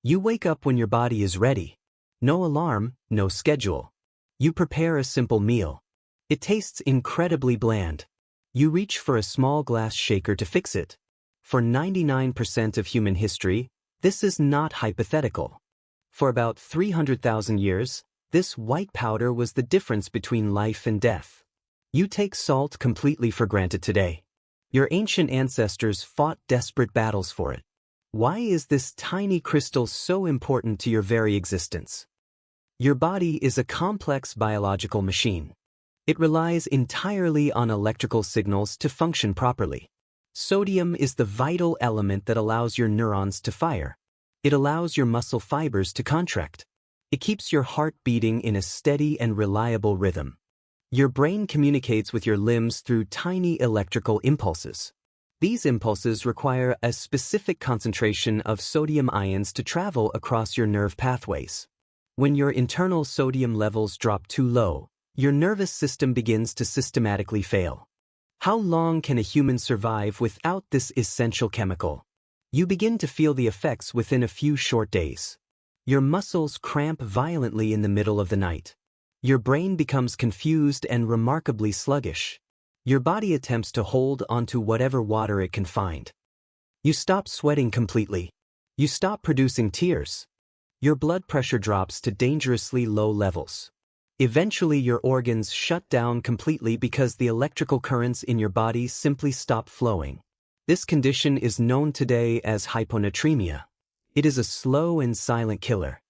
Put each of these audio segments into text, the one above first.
You wake up when your body is ready. No alarm, no schedule. You prepare a simple meal. It tastes incredibly bland. You reach for a small glass shaker to fix it. For 99% of human history, this is not hypothetical. For about 300,000 years, this white powder was the difference between life and death. You take salt completely for granted today. Your ancient ancestors fought desperate battles for it. Why is this tiny crystal so important to your very existence? Your body is a complex biological machine. It relies entirely on electrical signals to function properly. Sodium is the vital element that allows your neurons to fire. It allows your muscle fibers to contract. It keeps your heart beating in a steady and reliable rhythm. Your brain communicates with your limbs through tiny electrical impulses. These impulses require a specific concentration of sodium ions to travel across your nerve pathways. When your internal sodium levels drop too low, your nervous system begins to systematically fail. How long can a human survive without this essential chemical? You begin to feel the effects within a few short days. Your muscles cramp violently in the middle of the night. Your brain becomes confused and remarkably sluggish. Your body attempts to hold onto whatever water it can find. You stop sweating completely. You stop producing tears. Your blood pressure drops to dangerously low levels. Eventually, your organs shut down completely because the electrical currents in your body simply stop flowing. This condition is known today as hyponatremia. It is a slow and silent killer.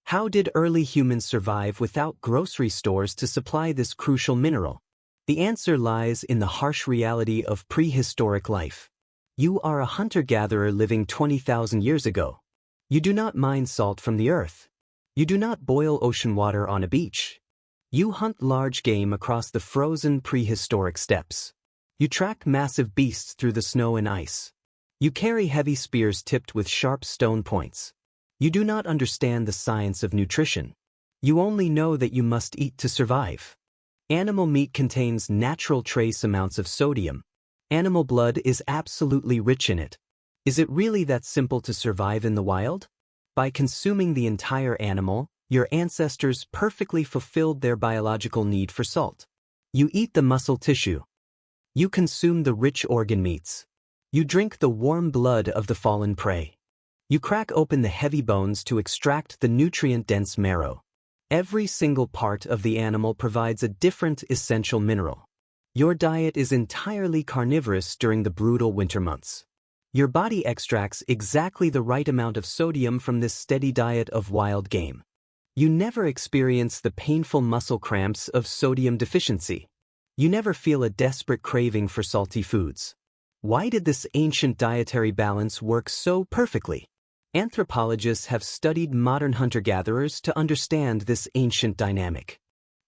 How did early humans survive without grocery stores to supply this crucial mineral? The answer lies in the harsh reality of prehistoric life. You are a hunter-gatherer living 20,000 years ago. You do not mine salt from the earth. You do not boil ocean water on a beach. You hunt large game across the frozen prehistoric steppes. You track massive beasts through the snow and ice. You carry heavy spears tipped with sharp stone points. You do not understand the science of nutrition. You only know that you must eat to survive. Animal meat contains natural trace amounts of sodium. Animal blood is absolutely rich in it. Is it really that simple to survive in the wild? By consuming the entire animal, your ancestors perfectly fulfilled their biological need for salt. You eat the muscle tissue. You consume the rich organ meats. You drink the warm blood of the fallen prey. You crack open the heavy bones to extract the nutrient-dense marrow. Every single part of the animal provides a different essential mineral. Your diet is entirely carnivorous during the brutal winter months. Your body extracts exactly the right amount of sodium from this steady diet of wild game. You never experience the painful muscle cramps of sodium deficiency. You never feel a desperate craving for salty foods. Why did this ancient dietary balance work so perfectly? Anthropologists have studied modern hunter-gatherers to understand this ancient dynamic.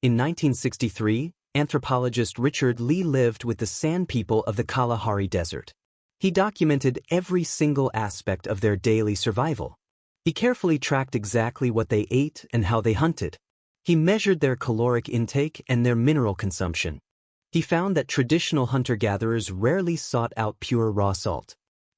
In 1963, anthropologist Richard Lee lived with the San people of the Kalahari Desert. He documented every single aspect of their daily survival. He carefully tracked exactly what they ate and how they hunted. He measured their caloric intake and their mineral consumption. He found that traditional hunter-gatherers rarely sought out pure raw salt.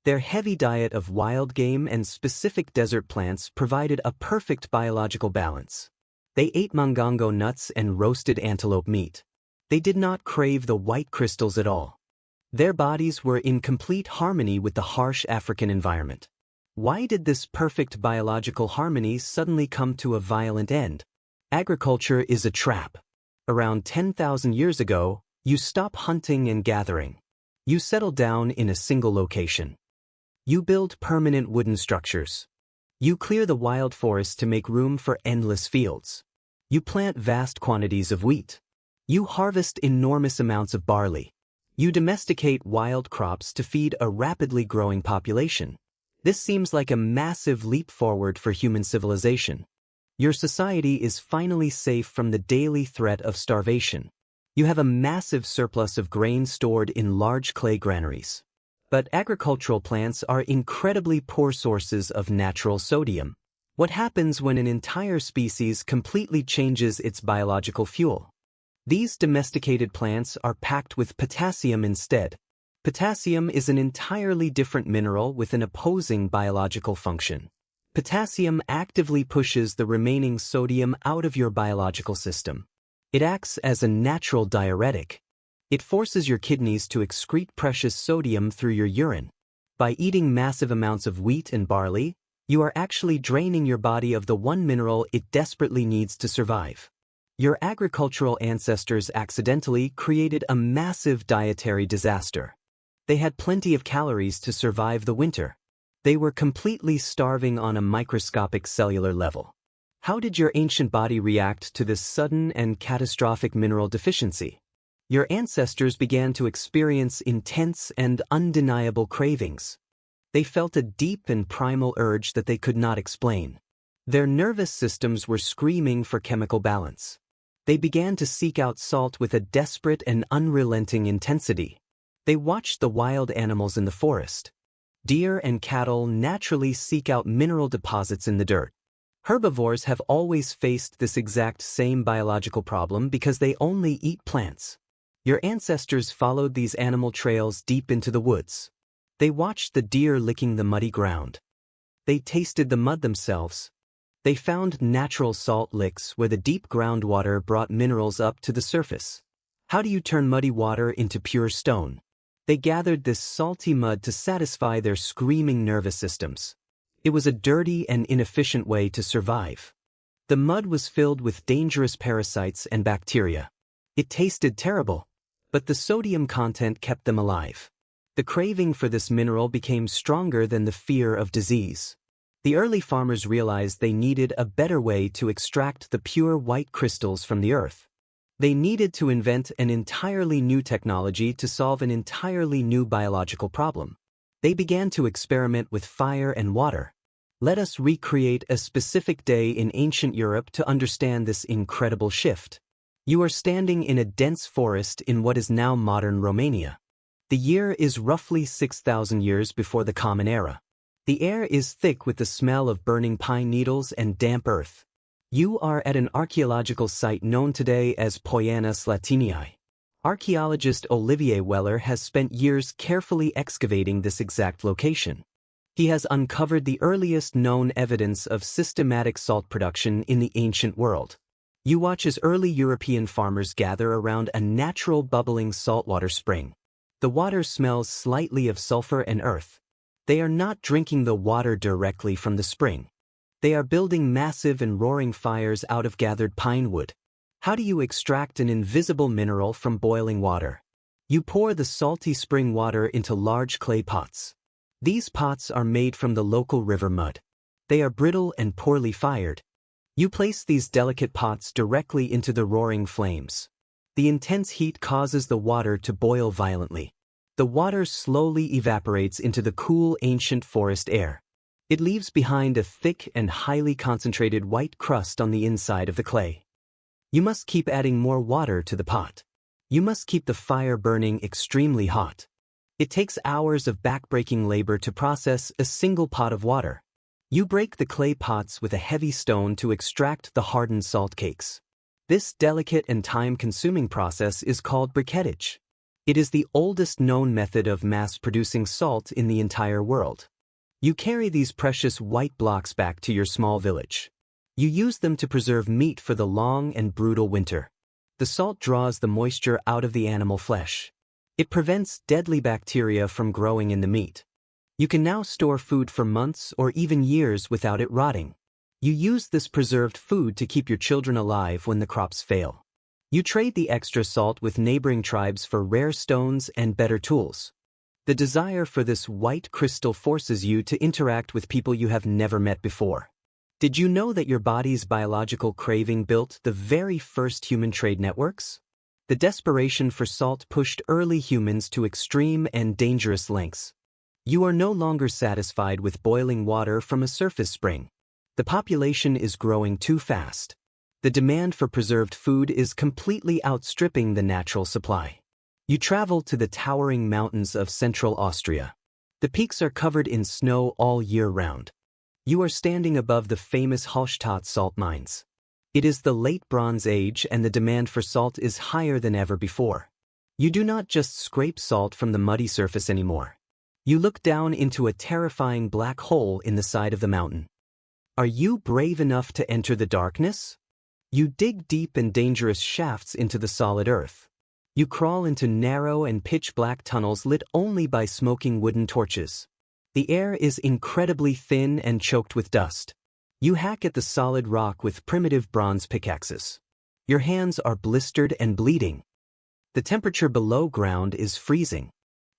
Their heavy diet of wild game and specific desert plants provided a perfect biological balance. They ate mangongo nuts and roasted antelope meat. They did not crave the white crystals at all. Their bodies were in complete harmony with the harsh African environment. Why did this perfect biological harmony suddenly come to a violent end? Agriculture is a trap. Around 10,000 years ago, you stop hunting and gathering. You settle down in a single location. You build permanent wooden structures. You clear the wild forest to make room for endless fields. You plant vast quantities of wheat. You harvest enormous amounts of barley. You domesticate wild crops to feed a rapidly growing population. This seems like a massive leap forward for human civilization. Your society is finally safe from the daily threat of starvation. You have a massive surplus of grain stored in large clay granaries. But agricultural plants are incredibly poor sources of natural sodium. What happens when an entire species completely changes its biological fuel? These domesticated plants are packed with potassium instead. Potassium is an entirely different mineral with an opposing biological function. Potassium actively pushes the remaining sodium out of your biological system. It acts as a natural diuretic. It forces your kidneys to excrete precious sodium through your urine. By eating massive amounts of wheat and barley, you are actually draining your body of the one mineral it desperately needs to survive. Your agricultural ancestors accidentally created a massive dietary disaster. They had plenty of calories to survive the winter. They were completely starving on a microscopic cellular level. How did your ancient body react to this sudden and catastrophic mineral deficiency? Your ancestors began to experience intense and undeniable cravings. They felt a deep and primal urge that they could not explain. Their nervous systems were screaming for chemical balance. They began to seek out salt with a desperate and unrelenting intensity. They watched the wild animals in the forest. Deer and cattle naturally seek out mineral deposits in the dirt. Herbivores have always faced this exact same biological problem because they only eat plants. Your ancestors followed these animal trails deep into the woods. They watched the deer licking the muddy ground. They tasted the mud themselves. They found natural salt licks where the deep groundwater brought minerals up to the surface. How do you turn muddy water into pure stone? They gathered this salty mud to satisfy their screaming nervous systems. It was a dirty and inefficient way to survive. The mud was filled with dangerous parasites and bacteria. It tasted terrible, but the sodium content kept them alive. The craving for this mineral became stronger than the fear of disease. The early farmers realized they needed a better way to extract the pure white crystals from the earth. They needed to invent an entirely new technology to solve an entirely new biological problem. They began to experiment with fire and water. Let us recreate a specific day in ancient Europe to understand this incredible shift. You are standing in a dense forest in what is now modern Romania. The year is roughly 6,000 years before the Common Era. The air is thick with the smell of burning pine needles and damp earth. You are at an archaeological site known today as Poiana Slatinii. Archaeologist Olivier Weller has spent years carefully excavating this exact location. He has uncovered the earliest known evidence of systematic salt production in the ancient world. You watch as early European farmers gather around a natural bubbling saltwater spring. The water smells slightly of sulfur and earth. They are not drinking the water directly from the spring. They are building massive and roaring fires out of gathered pine wood. How do you extract an invisible mineral from boiling water? You pour the salty spring water into large clay pots. These pots are made from the local river mud. They are brittle and poorly fired. You place these delicate pots directly into the roaring flames. The intense heat causes the water to boil violently. The water slowly evaporates into the cool ancient forest air. It leaves behind a thick and highly concentrated white crust on the inside of the clay. You must keep adding more water to the pot. You must keep the fire burning extremely hot. It takes hours of backbreaking labor to process a single pot of water. You break the clay pots with a heavy stone to extract the hardened salt cakes. This delicate and time-consuming process is called briquettage. It is the oldest known method of mass-producing salt in the entire world. You carry these precious white blocks back to your small village. You use them to preserve meat for the long and brutal winter. The salt draws the moisture out of the animal flesh. It prevents deadly bacteria from growing in the meat. You can now store food for months or even years without it rotting. You use this preserved food to keep your children alive when the crops fail. You trade the extra salt with neighboring tribes for rare stones and better tools. The desire for this white crystal forces you to interact with people you have never met before. Did you know that your body's biological craving built the very first human trade networks? The desperation for salt pushed early humans to extreme and dangerous lengths. You are no longer satisfied with boiling water from a surface spring. The population is growing too fast. The demand for preserved food is completely outstripping the natural supply. You travel to the towering mountains of central Austria. The peaks are covered in snow all year round. You are standing above the famous Hallstatt salt mines. It is the late Bronze Age and the demand for salt is higher than ever before. You do not just scrape salt from the muddy surface anymore. You look down into a terrifying black hole in the side of the mountain. Are you brave enough to enter the darkness? You dig deep and dangerous shafts into the solid earth. You crawl into narrow and pitch-black tunnels lit only by smoking wooden torches. The air is incredibly thin and choked with dust. You hack at the solid rock with primitive bronze pickaxes. Your hands are blistered and bleeding. The temperature below ground is freezing.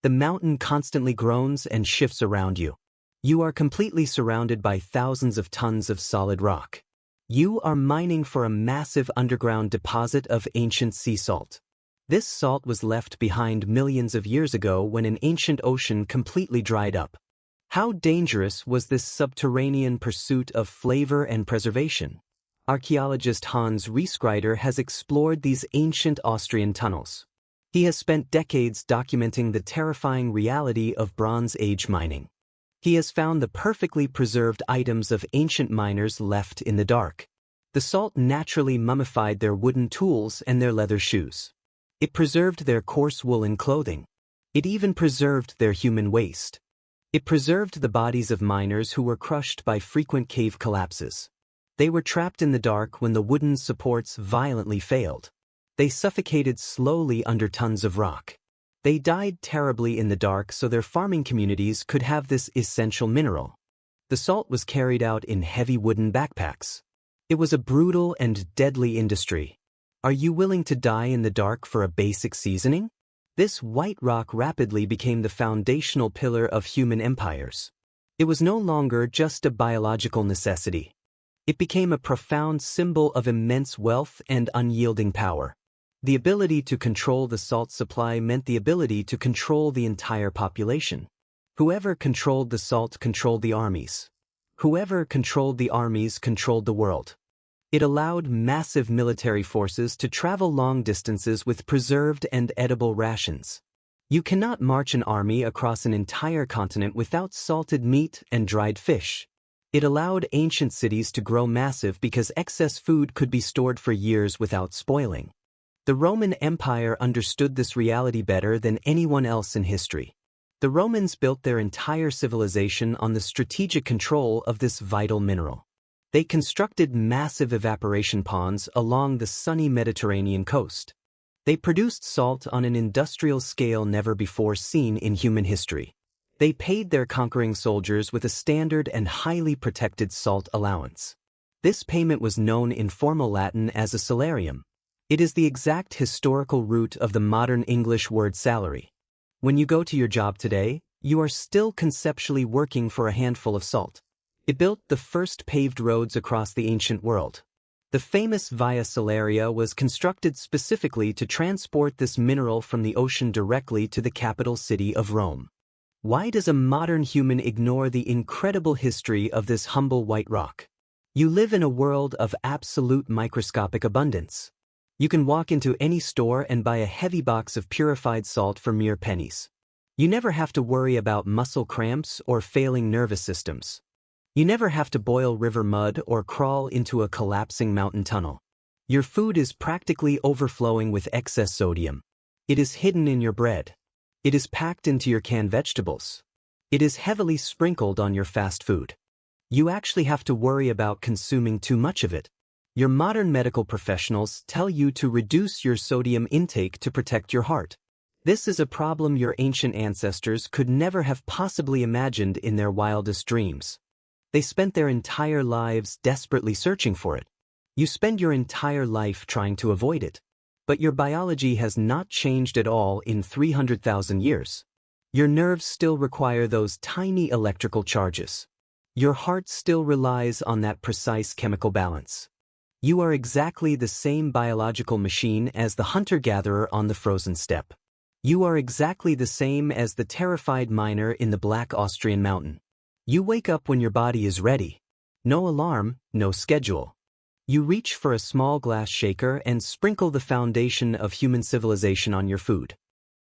The mountain constantly groans and shifts around you. You are completely surrounded by thousands of tons of solid rock. You are mining for a massive underground deposit of ancient sea salt. This salt was left behind millions of years ago when an ancient ocean completely dried up. How dangerous was this subterranean pursuit of flavor and preservation? Archaeologist Hans Rieskreider has explored these ancient Austrian tunnels. He has spent decades documenting the terrifying reality of Bronze Age mining. He has found the perfectly preserved items of ancient miners left in the dark. The salt naturally mummified their wooden tools and their leather shoes. It preserved their coarse woolen clothing. It even preserved their human waste. It preserved the bodies of miners who were crushed by frequent cave collapses. They were trapped in the dark when the wooden supports violently failed. They suffocated slowly under tons of rock. They died terribly in the dark so their farming communities could have this essential mineral. The salt was carried out in heavy wooden backpacks. It was a brutal and deadly industry. Are you willing to die in the dark for a basic seasoning? This white rock rapidly became the foundational pillar of human empires. It was no longer just a biological necessity. It became a profound symbol of immense wealth and unyielding power. The ability to control the salt supply meant the ability to control the entire population. Whoever controlled the salt controlled the armies. Whoever controlled the armies controlled the world. It allowed massive military forces to travel long distances with preserved and edible rations. You cannot march an army across an entire continent without salted meat and dried fish. It allowed ancient cities to grow massive because excess food could be stored for years without spoiling. The Roman Empire understood this reality better than anyone else in history. The Romans built their entire civilization on the strategic control of this vital mineral. They constructed massive evaporation ponds along the sunny Mediterranean coast. They produced salt on an industrial scale never before seen in human history. They paid their conquering soldiers with a standard and highly protected salt allowance. This payment was known in formal Latin as a salarium. It is the exact historical root of the modern English word salary. When you go to your job today, you are still conceptually working for a handful of salt. It built the first paved roads across the ancient world. The famous Via Salaria was constructed specifically to transport this mineral from the ocean directly to the capital city of Rome. Why does a modern human ignore the incredible history of this humble white rock? You live in a world of absolute microscopic abundance. You can walk into any store and buy a heavy box of purified salt for mere pennies. You never have to worry about muscle cramps or failing nervous systems. You never have to boil river mud or crawl into a collapsing mountain tunnel. Your food is practically overflowing with excess sodium. It is hidden in your bread. It is packed into your canned vegetables. It is heavily sprinkled on your fast food. You actually have to worry about consuming too much of it. Your modern medical professionals tell you to reduce your sodium intake to protect your heart. This is a problem your ancient ancestors could never have possibly imagined in their wildest dreams. They spent their entire lives desperately searching for it. You spend your entire life trying to avoid it. But your biology has not changed at all in 300,000 years. Your nerves still require those tiny electrical charges. Your heart still relies on that precise chemical balance. You are exactly the same biological machine as the hunter-gatherer on the frozen steppe. You are exactly the same as the terrified miner in the black Austrian mountain. You wake up when your body is ready. No alarm, no schedule. You reach for a small glass shaker and sprinkle the foundation of human civilization on your food.